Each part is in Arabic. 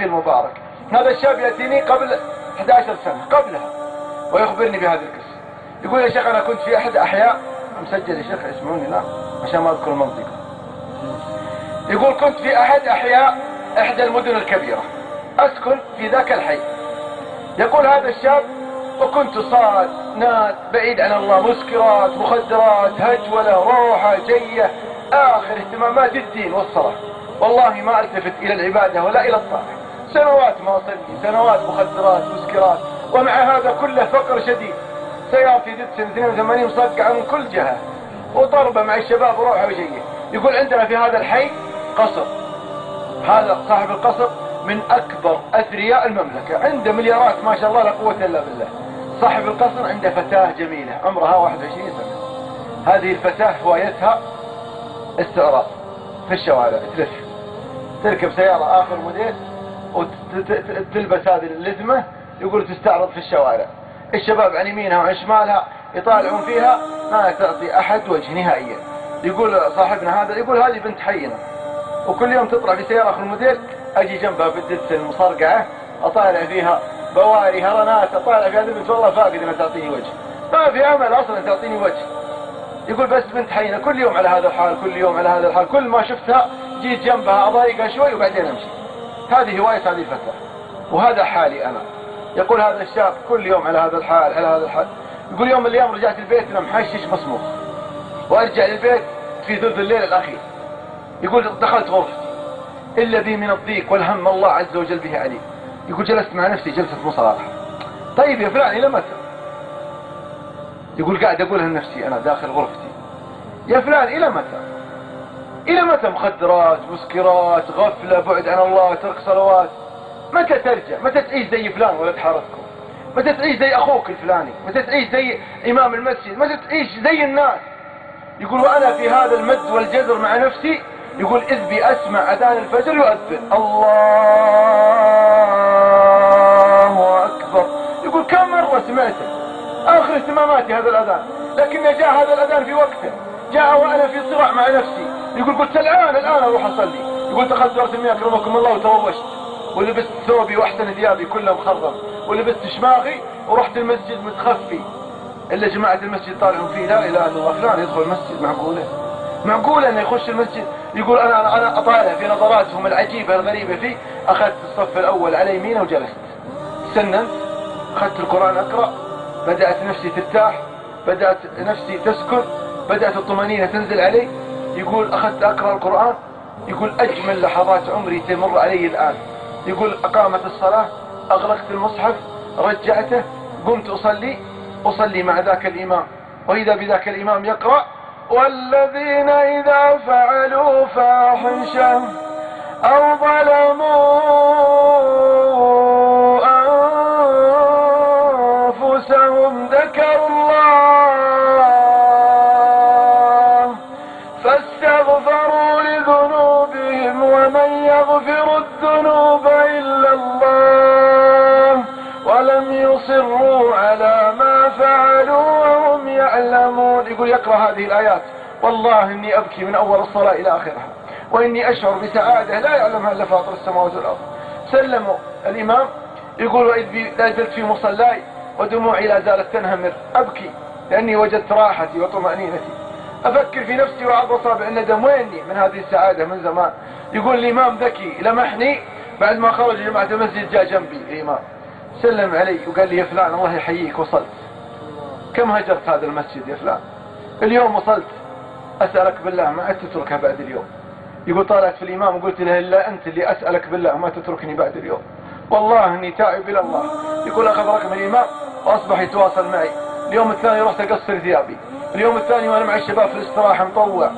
المبارك. هذا الشاب يأتيني قبل 11 سنة قبلها ويخبرني بهذه القصة. يقول يا شيخ أنا كنت في أحد أحياء، مسجل يا شيخ اسمعوني لا عشان ما أذكر المنطقة. يقول كنت في أحد أحياء إحدى المدن الكبيرة أسكن في ذاك الحي. يقول هذا الشاب وكنت صاد ناد بعيد عن الله، مسكرات مخدرات هجولة روحة جية، آخر اهتمامات الدين والصلاة. والله ما التفت إلى العبادة ولا إلى الطاعة، سنوات ما أصلي، سنوات مخدرات مسكرات، ومع هذا كله فقر شديد. سيارتي ديدسن 82 مصقعة من كل جهة وضربة مع الشباب روحة وجية. يقول عندنا في هذا الحي قصر، هذا صاحب القصر من أكبر أثرياء المملكة، عنده مليارات ما شاء الله لا قوة إلا بالله. صاحب القصر عنده فتاة جميلة عمرها 21 سنة. هذه الفتاة هوايتها استعراض في الشوارع، تركب سيارة آخر موديل وتلبس هذه اللثمة، يقول تستعرض في الشوارع. الشباب عن يمينها وعن شمالها يطالعون فيها، ما تعطي أحد وجه نهائيا. يقول صاحبنا هذا، يقول هذه بنت حينا وكل يوم تطلع في سيارة آخر موديل، أجي جنبها بالددس المصرقعة أطالع فيها بواري هرنات، أطالع فيها البنت والله فاقد أنها تعطيني وجه، ما في أمل أصلا تعطيني وجه. يقول بس بنت حينا كل يوم على هذا الحال، كل يوم على هذا الحال، كل ما شفتها جيت جنبها أضايقها شوي وبعدين أمشي. هذه هواية هذه الفتاة وهذا حالي أنا. يقول هذا الشاب كل يوم على هذا الحال على هذا الحال. يقول يوم من الأيام رجعت البيت أنا محشش مصموخ، وأرجع للبيت في ثلث الليل الأخير. يقول دخلت غرفتي إلا بي من الضيق والهم الله عز وجل به عليم. يقول جلست مع نفسي جلسة مصالحة، طيب يا فلان إلى متى؟ يقول قاعد أقولها لنفسي أنا داخل غرفتي، يا فلان إلى متى؟ إلى متى مخدرات مسكرات غفلة بعد عن الله ترك صلوات؟ متى ترجع؟ متى تعيش زي فلان ولد حارتكم؟ متى تعيش زي أخوك الفلاني؟ متى تعيش زي إمام المسجد؟ متى تعيش زي الناس؟ يقول وأنا في هذا المد والجزر مع نفسي، يقول إذ بي أسمع أذان الفجر يؤذن، الله أكبر. يقول كم مرة سمعته، آخر اهتماماتي هذا الأذان، لكن جاء هذا الأذان في وقته، جاء وأنا في صراع مع نفسي. يقول قلت الآن أروح أصلي. يقول دخلت دورة المياه أكرمكم الله وتروشت ولبست ثوبي وأحسن ثيابي كلها مخرم ولبست شماغي ورحت المسجد متخفي، إلا جماعة المسجد طالعون فيه لا إله إلا الله، فلان يدخل المسجد، معقولة أنه يخش المسجد؟ يقول أنا أطالع في نظراتهم العجيبة الغريبة فيه. أخذت الصف الأول على يمينه وجلست، سننت، أخذت القرآن أقرأ، بدأت نفسي ترتاح، بدأت نفسي تسكن، بدأت الطمأنينة تنزل علي. يقول أخذت أقرأ القرآن، يقول أجمل لحظات عمري تمر علي الآن. يقول أقامت الصلاة، أغلقت المصحف، رجعته، قمت أصلي مع ذاك الإمام، وإذا بذاك الإمام يقرأ والذين إذا فعلوا فاحشة أو ظلموا أنفسهم ذكروا الله فاستغفروا لذنوبهم ومن يغفر الذنوب إلا الله ولم يصروا على ما فعلوا وهم يعلمون. يقول يقرأ هذه الآيات والله إني أبكي من أول الصلاة إلى آخرها، وإني أشعر بسعادة لا يعلمها إلا فاطر السماوات والأرض. سلموا الإمام، يقول وإذ لا زلت في مصلاي ودموعي لا زالت تنهمر، أبكي لأني وجدت راحتي وطمأنينتي، أفكر في نفسي وعض أصابع الندم ويني من هذه السعادة من زمان. يقول الإمام ذكي لمحني بعد ما خرج جماعة المسجد، جاء جنبي الإمام سلم علي وقال لي يا فلان الله يحييك وصلت، كم هجرت هذا المسجد يا فلان؟ اليوم وصلت، أسألك بالله ما عدت تتركها بعد اليوم. يقول طالعت في الإمام وقلت له إلا أنت اللي أسألك بالله ما تتركني بعد اليوم، والله إني تائب إلى الله. يقول أخذ رقم الإمام وأصبح يتواصل معي. اليوم الثاني رحت أقصر ثيابي، اليوم الثاني وأنا مع الشباب في الاستراحة مطوع،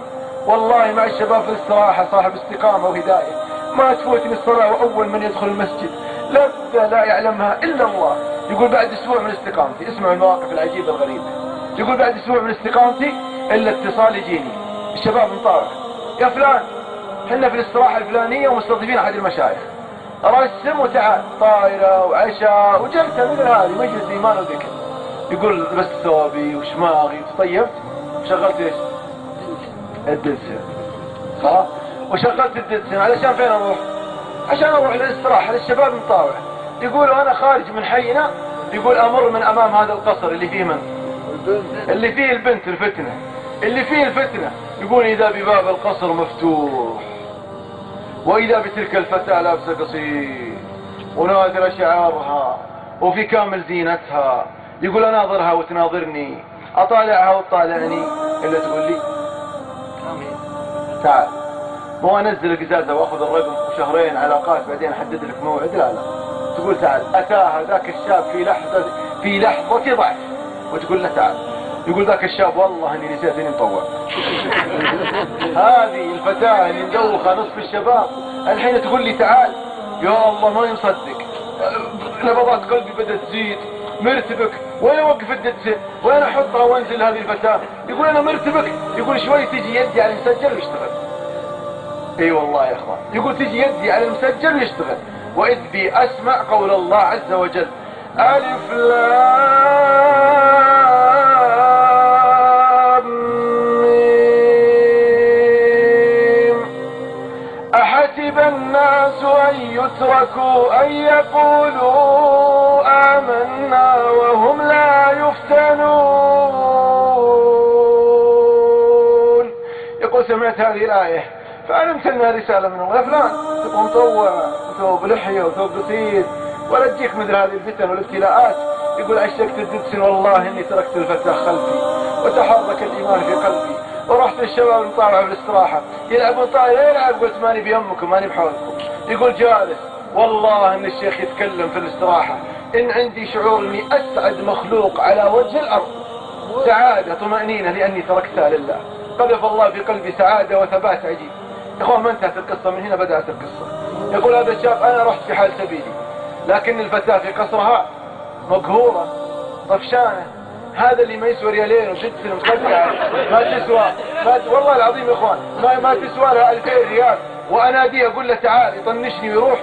والله مع الشباب في الاستراحة صاحب استقامة وهداية، ما تفوتني الصلاة وأول من يدخل المسجد لذة لا يعلمها إلا الله. يقول بعد أسبوع من استقامتي، اسمعوا المواقف العجيبة الغريبة، يقول بعد أسبوع من استقامتي إلا اتصال يجيني الشباب مطارح، يا فلان حنا في الاستراحة الفلانية ومستضيفين أحد المشايخ، رسم وتعال، طائرة وعشاء وجلسة مثل هذه مجلس إيمان وذكر. يقول لبست ثوبي وشماغي وتطيبت وشغلت ايش؟ الدلسن، خلاص، وشغلت الدلسن علشان فين اروح؟ عشان اروح للاستراحة للشباب مطاوع. يقول انا خارج من حينا، يقول امر من امام هذا القصر اللي فيه من؟ اللي فيه البنت الفتنة، اللي فيه الفتنة. يقول اذا بباب القصر مفتوح، واذا بتلك الفتاة لابسة قصير ونادرة شعارها وفي كامل زينتها. يقول اناظرها وتناظرني، اطالعها وتطالعني، الا تقول لي تعال. مو انزل القزازة واخذ الرقم وشهرين علاقات بعدين احدد لك موعد، لا لا. تقول تعال. اتاها ذاك الشاب في لحظة ضعف وتقول له تعال. يقول ذاك الشاب والله اني نسيت اني مطوع. هذه الفتاة اللي مدوخة نصف الشباب الحين تقول لي تعال. يا الله ماني مصدق، نبضات قلبي بدأت تزيد. مرتبك وين اوقف الدتسه؟ وين احطها وانزل هذه الفتاة؟ يقول انا مرتبك. يقول شوي تجي يدي على المسجل ويشتغل. اي والله يا اخوان، يقول تجي يدي على المسجل ويشتغل. واذ بي اسمع قول الله عز وجل: الف لام ميم احسب الناس ان يتركوا ان يقولوا آمنا وهم لا يفتنون. يقول سمعت هذه الآية فعلمت انها رسالة من الله. فلان تبغى مطوع وثوب لحية وثوب قصير ولا تجيك مثل هذه الفتن والابتلاءات. يقول عشقت الددسن والله اني تركت الفتاة خلفي وتحرك الايمان في قلبي ورحت الشباب المطاوعة بالاستراحة يلعبون طايرة. يلعب قلت ماني بيمكم ماني بحولكم. يقول جالس والله ان الشيخ يتكلم في الاستراحة ان عندي شعور اني اسعد مخلوق على وجه الارض، سعادة طمأنينة لاني تركتها لله. قذف الله في قلبي سعادة وثبات عجيب. يا اخوان ما انتهت القصة، من هنا بدأت القصة. يقول هذا الشاب انا رحت في حال سبيلي، لكن الفتاة في قصرها مقهورة طفشانة. هذا اللي ما يسوى ريالين وجدسن مخدعة ما تسوى، والله العظيم يا اخوان ما تسوى لها 2000 ريال. واناديه اقول له تعال يطنشني ويروح.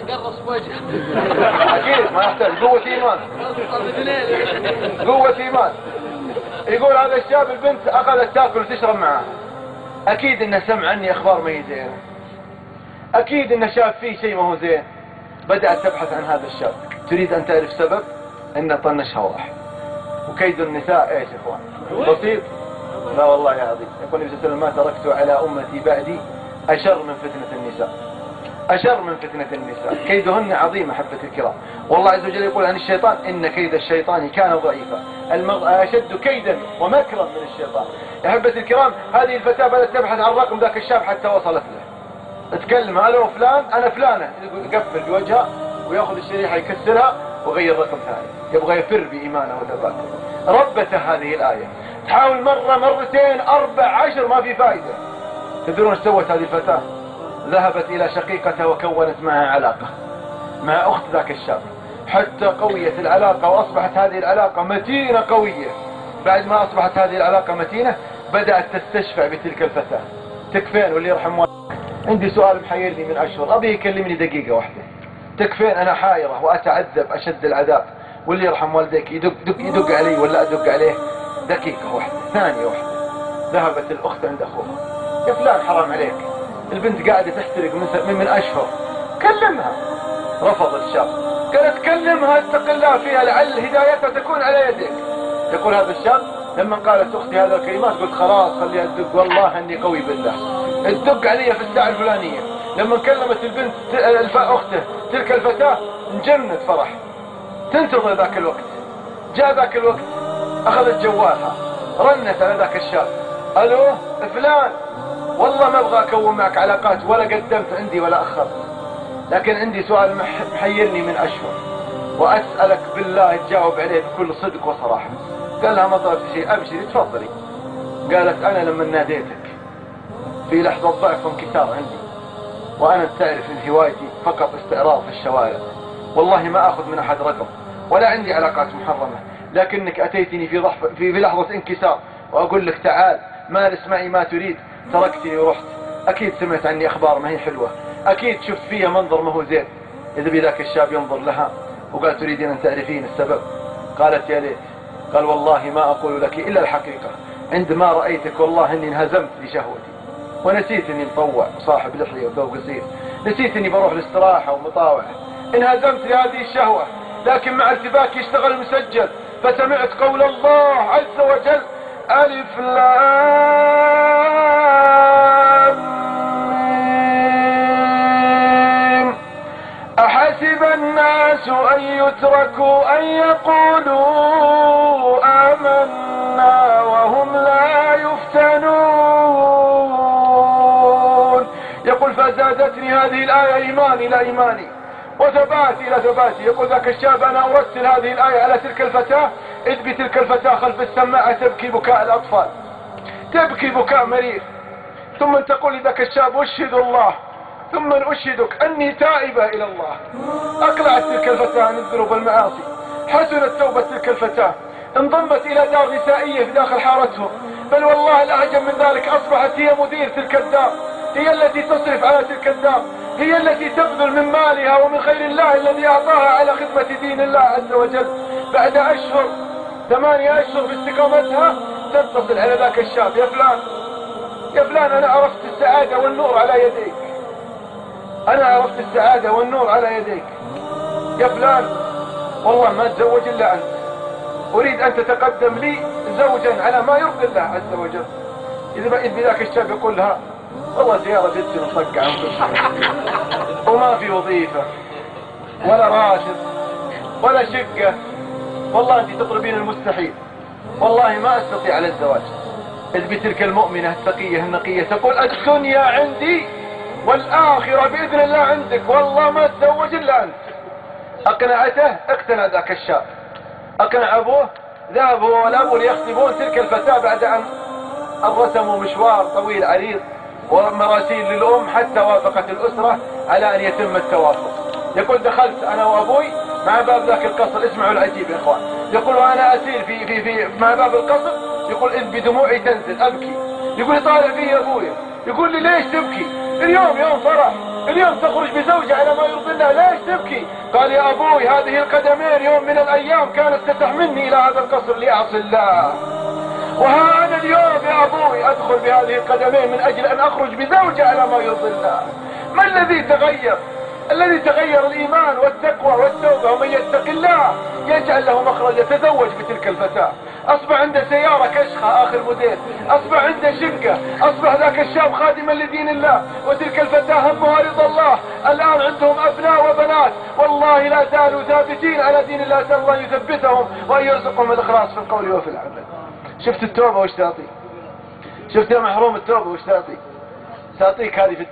قرص بوجهه. اكيد ما يحتاج، قوة ايمان، قوة ايمان. يقول هذا الشاب البنت اخذت تاكل وتشرب معاه. اكيد انه سمع عني اخبار ما هي زينة، اكيد انه شاف فيه شيء ما هو زين. بدأت تبحث عن هذا الشاب، تريد ان تعرف سبب انه طنشها وراح. وكيد النساء ايش يا اخوان؟ بسيط؟ لا والله يا عظيم. يقول النبي صلى الله عليه وسلم: ما تركت على امتي بعدي اشر من فتنة النساء، اشر من فتنة النساء، كيدهن عظيم. احبة الكرام، والله عز وجل يقول عن الشيطان: ان كيد الشيطان كان ضعيفا، المرء اشد كيدا ومكرا من الشيطان. يا احبة الكرام، هذه الفتاة بدأت تبحث عن رقم ذاك الشاب حتى وصلت له. تكلم: الو فلان، انا فلانة. يقفل بوجهها وياخذ الشريحة يكسرها وغير رقم ثاني. يبغى يفر بإيمانه وثباته. ربته هذه الآية. تحاول مرة مرتين 14 ما في فائدة. تدرون ايش سوت هذه الفتاة؟ ذهبت إلى شقيقتها وكونت معها علاقة مع أخت ذاك الشاب حتى قويت العلاقة وأصبحت هذه العلاقة متينة قوية. بعد ما أصبحت هذه العلاقة متينة بدأت تستشفع بتلك الفتاة. تكفين واللي يرحم والدك. عندي سؤال محيرني من أشهر، أبي يكلمني دقيقة واحدة. تكفين أنا حائرة وأتعذب أشد العذاب، واللي يرحم والديك يدق علي ولا أدق عليه. دقيقة واحدة، ثانية واحدة. ذهبت الأخت عند أخوها: يا فلان حرام عليك، البنت قاعدة تحترق من أشهر، كلمها. رفض الشاب، قالت كلمها اتق الله فيها لعل هدايتها تكون على يدك. يقول هذا الشاب: لما قالت أختي هذه الكلمات قلت خلاص خليها تدق، والله أني قوي بالله. تدق علي في الساعة الفلانية. لما كلمت البنت أخته تلك الفتاة انجنت فرح. تنتظر ذاك الوقت، جاء ذاك الوقت، أخذت جوالها، رنت على ذاك الشاب: ألو فلان، والله ما أبغى أكون معك علاقات ولا قدمت عندي ولا أخرت، لكن عندي سؤال محيرني من أشهر وأسألك بالله تجاوب عليه بكل صدق وصراحة. قال لها: ما طلبت شيء، أبشري تفضلي. قالت: أنا لما ناديتك في لحظة ضعف وانكسار عندي، وأنا تعرف إن هوايتي فقط استعراض في الشوارع، والله ما أخذ من أحد رقم ولا عندي علاقات محرمة، لكنك أتيتني في لحظة انكسار وأقول لك تعال مارس معي ما تريد، تركتني ورحت. أكيد سمعت عني أخبار ما هي حلوة، أكيد شفت فيها منظر ما هو زين. إذا بذاك الشاب ينظر لها وقال: تريدين أن تعرفين السبب؟ قالت: يا ليت. قال: والله ما أقول لك إلا الحقيقة، عندما رأيتك والله أني انهزمت بشهوتي ونسيت أني مطوع وصاحب لحية وثوب قصير، نسيت اني بروح الاستراحة ومطاوعة، انهزمت لهذه الشهوة، لكن مع ارتباك يشتغل المسجل، فسمعت قول الله عز وجل: ألف لام ميم أحسب الناس أن يتركوا أن يقولوا آمنا وهم لا يفتنون. يقول: فزادتني هذه الآية إيماني إلى إيماني وثباتي إلى ثباتي. يقول ذاك الشاب: أنا أرسل هذه الآية على تلك الفتاة، إذ بتلك الفتاة خلف السماعة تبكي بكاء الأطفال، تبكي بكاء مرير، ثم تقول لذاك الشاب: أشهد الله ثم أشهدك أني تائبة إلى الله. أقلعت تلك الفتاة عن الذنوب والمعاصي، حسنت توبة تلك الفتاة، انضمت إلى دار نسائية في داخل حارتهم، بل والله الأعجب من ذلك أصبحت هي مدير تلك الدار، هي التي تصرف على تلك الدار، هي التي تبذل من مالها ومن خير الله الذي أعطاها على خدمة دين الله عز وجل. بعد أشهر 8 أشهر باستقامتها تتصل على ذاك الشاب: يا فلان يا فلان، أنا عرفت السعادة والنور على يديك، أنا عرفت السعادة والنور على يديك يا فلان، والله ما أتزوج إلا أنت، أريد أن تتقدم لي زوجا على ما يرضي الله عز وجل. إذا بذاك الشاب يقول لها: والله زيارة جدتي مصقعة وما في وظيفة ولا راتب ولا شقة، والله أنت تطلبين المستحيل، والله ما أستطيع على الزواج. إذ بتلك المؤمنة التقية النقية تقول: الدنيا عندي والآخرة بإذن الله عندك، والله ما أتزوج إلا أنت. أقنعته، اقتنع ذاك الشاب، أقنع أبوه، ذهب هو والأب ليخطبون تلك الفتاة بعد أن رسموا مشوار طويل عريض ومراسيل للأم حتى وافقت الأسرة على أن يتم التوافق. يقول: دخلت أنا وأبوي مع باب ذاك القصر، اسمعوا العجيب يا إخوان، يقول: وأنا أسير في مع باب القصر، يقول: إذ بدموعي تنزل أبكي. يقول: طالع فيه يا أبويا، يقول لي: ليش تبكي؟ اليوم يوم فرح، اليوم تخرج بزوجة على ما يرضي الله، ليش تبكي؟ قال: يا أبوي، هذه القدمين يوم من الأيام كانت تتحملني إلى هذا القصر لأعصي الله، وها أنا اليوم يا أبوي أدخل بهذه القدمين من أجل أن أخرج بزوجة على ما يرضي الله. ما الذي تغير؟ الذي تغير الإيمان والتقوى والتوبة، ومن يتق الله يجعل له مخرجا. تزوج بتلك الفتاة، أصبح عنده سيارة كشخة آخر موديل، أصبح عنده شقة، أصبح ذاك الشاب خادما لدين الله، وتلك الفتاة همها رضا الله. الآن عندهم أبناء وبنات، والله لا زالوا ثابتين على دين الله، أسأل الله يثبتهم وأن يرزقهم الإخلاص في القول وفي العمل. شفت التوبة وش تعطي؟ شفت يا محروم التوبة وش تعطي؟ تعطيك هذه في